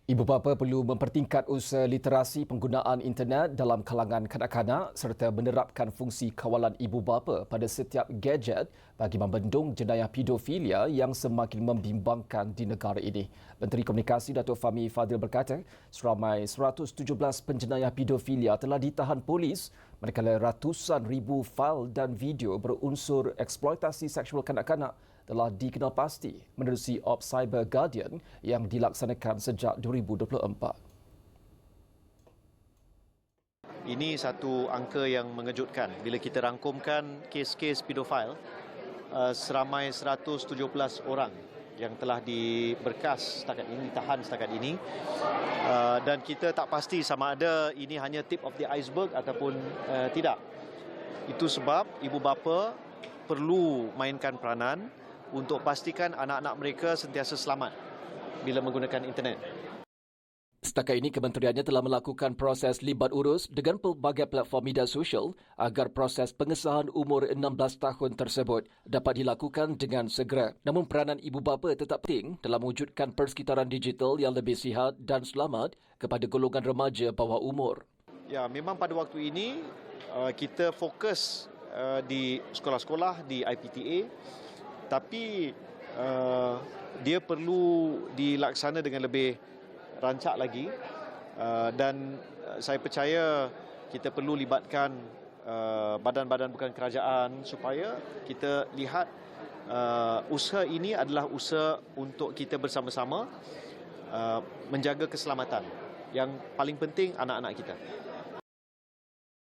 Ibu bapa perlu mempertingkat usaha literasi penggunaan internet dalam kalangan kanak-kanak serta menerapkan fungsi kawalan ibu bapa pada setiap gadget bagi membendung jenayah pedofilia yang semakin membimbangkan di negara ini. Menteri Komunikasi Datuk Fahmi Fadzil berkata, seramai 117 penjenayah pedofilia telah ditahan polis manakala ratusan ribu fail dan video berunsur eksploitasi seksual kanak-kanak telah dikenal pasti menerusi Ops Cyber Guardian yang dilaksanakan sejak 2024. Ini satu angka yang mengejutkan bila kita rangkumkan kes-kes pedofil, seramai 117 orang yang telah diberkas setakat ini, ditahan setakat ini, dan kita tak pasti sama ada ini hanya tip of the iceberg ataupun tidak. Itu sebab ibu bapa perlu mainkan peranan untuk pastikan anak-anak mereka sentiasa selamat bila menggunakan internet. Setakat ini, kementeriannya telah melakukan proses libat urus dengan pelbagai platform media sosial agar proses pengesahan umur 16 tahun tersebut dapat dilakukan dengan segera. Namun peranan ibu bapa tetap penting dalam mewujudkan persekitaran digital yang lebih sihat dan selamat kepada golongan remaja bawah umur. Ya, memang pada waktu ini kita fokus di sekolah-sekolah, di IPTA, tapi dia perlu dilaksana dengan lebih rancak lagi, dan saya percaya kita perlu libatkan badan-badan bukan kerajaan supaya kita lihat usaha ini adalah usaha untuk kita bersama-sama menjaga keselamatan. Yang paling penting anak-anak kita.